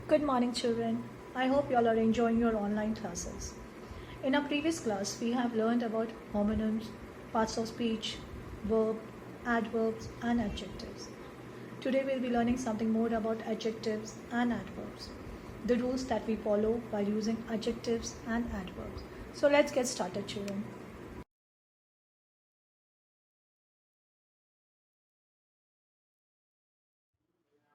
Good morning, children. I hope you all are enjoying your online classes. In our previous class, we have learned about homonyms, parts of speech, verb, adverbs, and adjectives. Today, we'll be learning something more about adjectives and adverbs, the rules that we follow while using adjectives and adverbs. So, let's get started, children.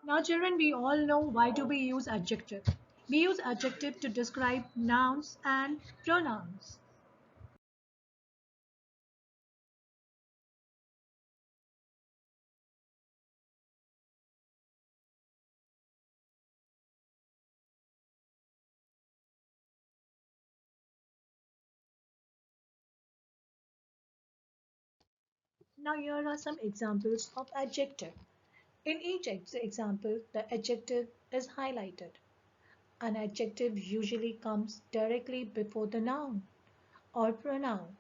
Now, children, we all know why do we use adjective. We use adjective to describe nouns and pronouns. Now here are some examples of adjective. In each example, the adjective is highlighted. An adjective usually comes directly before the noun or pronoun.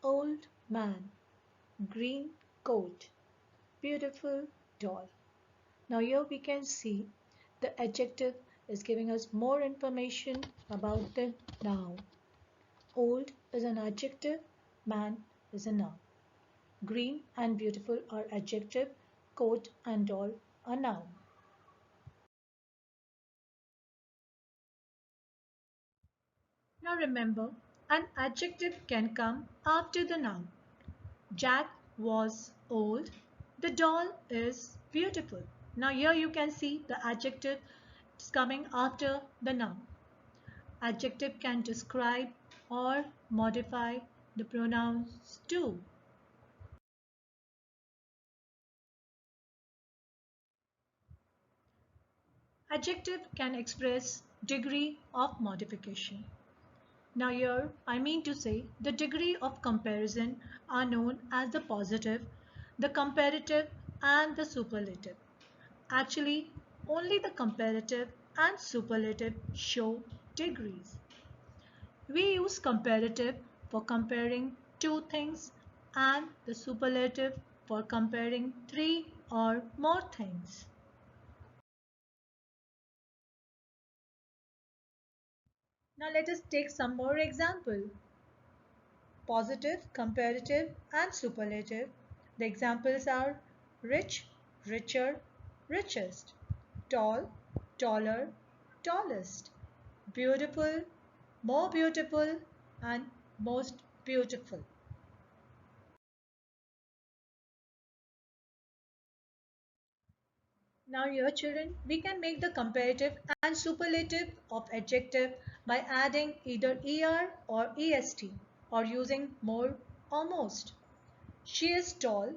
Old man, green coat, beautiful doll. Now here we can see the adjective is giving us more information about the noun. Old is an adjective, man is a noun. Green and beautiful are adjective, coat and doll are noun. Now remember, an adjective can come after the noun. Jack was old. The doll is beautiful. Now here you can see the adjective is coming after the noun. Adjective can describe or modify the pronouns too. Adjective can express degree of modification. Now here I mean to say the degree of comparison are known as the positive, the comparative and the superlative. Actually, only the comparative and superlative show degrees. We use comparative for comparing two things and the superlative for comparing three or more things. Now let us take some more example. Positive, comparative and superlative. The examples are rich, richer, richest, tall, taller, tallest, beautiful, more beautiful and most beautiful. Now here children, we can make the comparative and superlative of adjective by adding either er or est or using more or most. She is tall.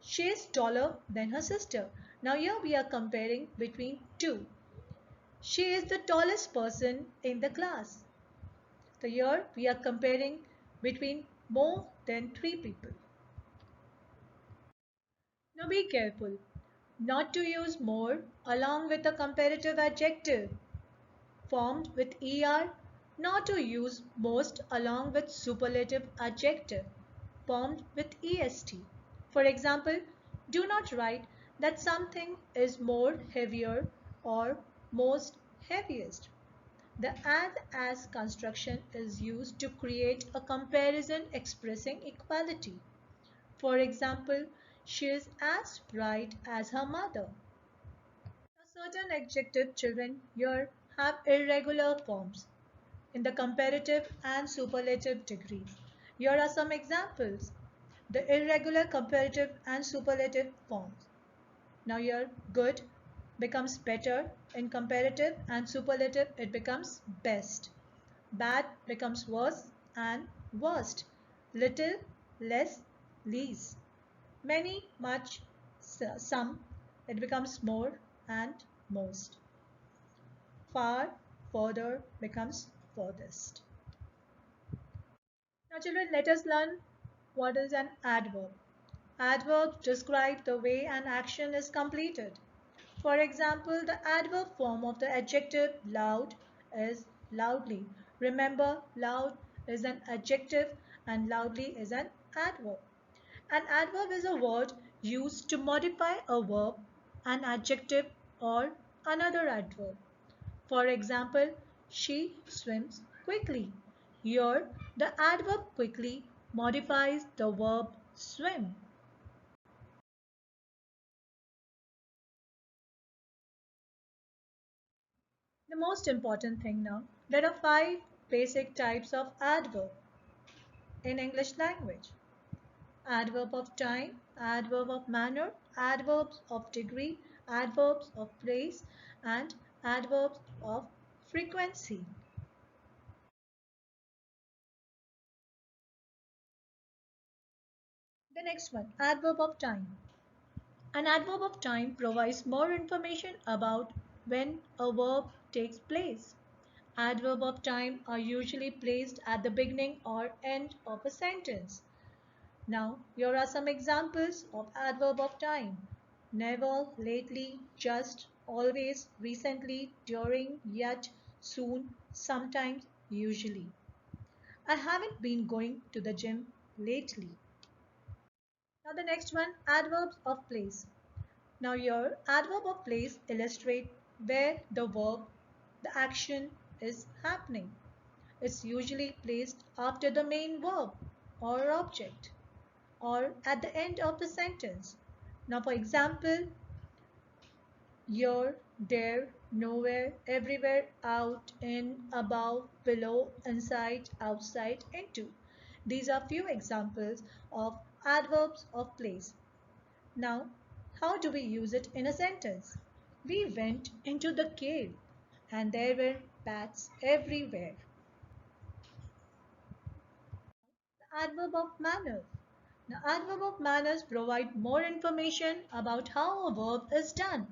She is taller than her sister. Now here we are comparing between two. She is the tallest person in the class. So here we are comparing between more than three people. Now be careful not to use more along with a comparative adjective formed with er, not to use most along with superlative adjective formed with est. For example, do not write that something is more heavier or most heaviest. The as construction is used to create a comparison expressing equality. For example, she is as bright as her mother. Certain adjective children here have irregular forms in the comparative and superlative degrees. Here are some examples. The irregular comparative and superlative forms. Now here good becomes better in comparative and superlative it becomes best. Bad becomes worse and worst. Little, less, least. Many, much, some, it becomes more and most. Far, further becomes furthest. Now children, let us learn what is an adverb. Adverbs describe the way an action is completed. For example, the adverb form of the adjective loud is loudly. Remember, loud is an adjective and loudly is an adverb. An adverb is a word used to modify a verb, an adjective or another adverb. For example, she swims quickly. Here, the adverb quickly modifies the verb swim. The most important thing now, there are five basic types of adverb in English language. Adverb of time, adverb of manner, adverbs of degree, adverbs of place, and adverbs of frequency. The next one, adverb of time. An adverb of time provides more information about when a verb takes place. Adverb of time are usually placed at the beginning or end of a sentence. Now, here are some examples of adverb of time. Never, lately, just, always, recently, during, yet, soon, sometimes, usually. I haven't been going to the gym lately. Now the next one, adverbs of place. Now your adverb of place illustrate where the verb, the action is happening. It's usually placed after the main verb or object or at the end of the sentence. Now for example, here, there, nowhere, everywhere, out, in, above, below, inside, outside, into. These are few examples of adverbs of place. Now, how do we use it in a sentence? We went into the cave and there were bats everywhere. The adverb of manners. The adverb of manners provide more information about how a verb is done.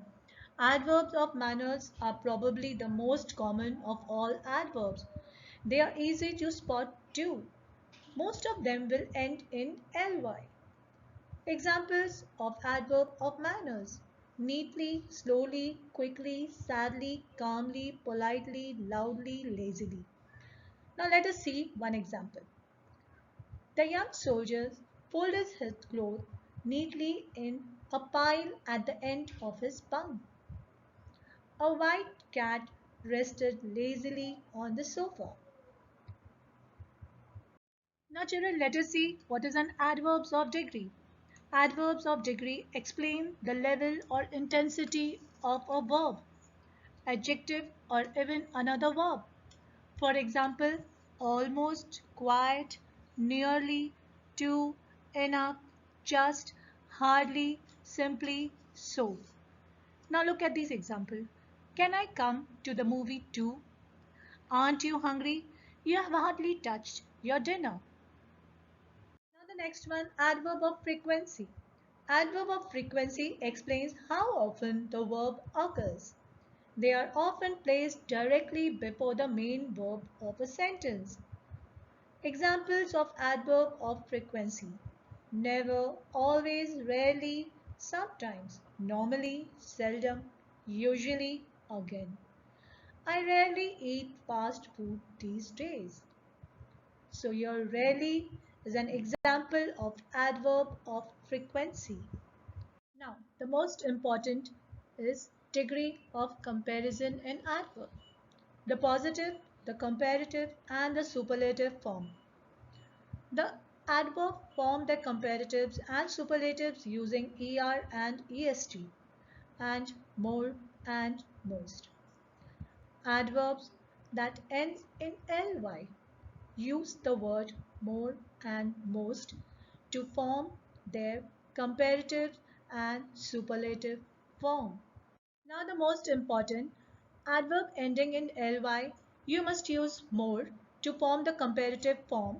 Adverbs of manners are probably the most common of all adverbs. They are easy to spot too. Most of them will end in ly. Examples of adverb of manners: neatly, slowly, quickly, sadly, calmly, politely, loudly, lazily. Now let us see one example. The young soldier folded his clothes neatly in a pile at the end of his bunk. A white cat rested lazily on the sofa. Now children, let us see what is an adverbs of degree. Adverbs of degree explain the level or intensity of a verb, adjective, or even another verb. For example, almost, quite, nearly, to, enough, just, hardly, simply, so. Now look at these examples. Can I come to the movie too? Aren't you hungry? You have hardly touched your dinner. Now the next one, adverb of frequency. Adverb of frequency explains how often the verb occurs. They are often placed directly before the main verb of a sentence. Examples of adverb of frequency: never, always, rarely, sometimes, normally, seldom, usually, again. I rarely eat fast food these days. So your rarely is an example of adverb of frequency. Now, the most important is degree of comparison in adverb. The positive, the comparative, and the superlative form. The adverb form their comparatives and superlatives using er and est, and more and most. Adverbs that ends in ly use the word more and most to form their comparative and superlative form. Now the most important, adverb ending in ly, you must use more to form the comparative form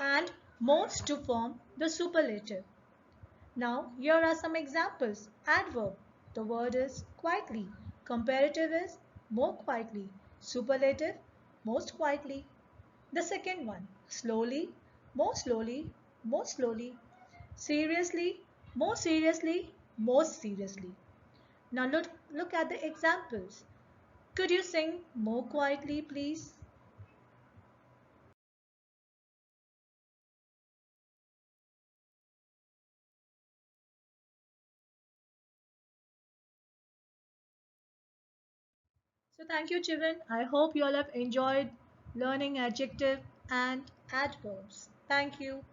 and most to form the superlative. Now here are some examples. Adverb, the word is quietly. Comparative is more quietly. Superlative, most quietly. The second one, slowly, more slowly, more slowly. Seriously, more seriously, most seriously. Now look at the examples. Could you sing more quietly, please? So thank you, children. I hope you all have enjoyed learning adjective and adverbs. Thank you.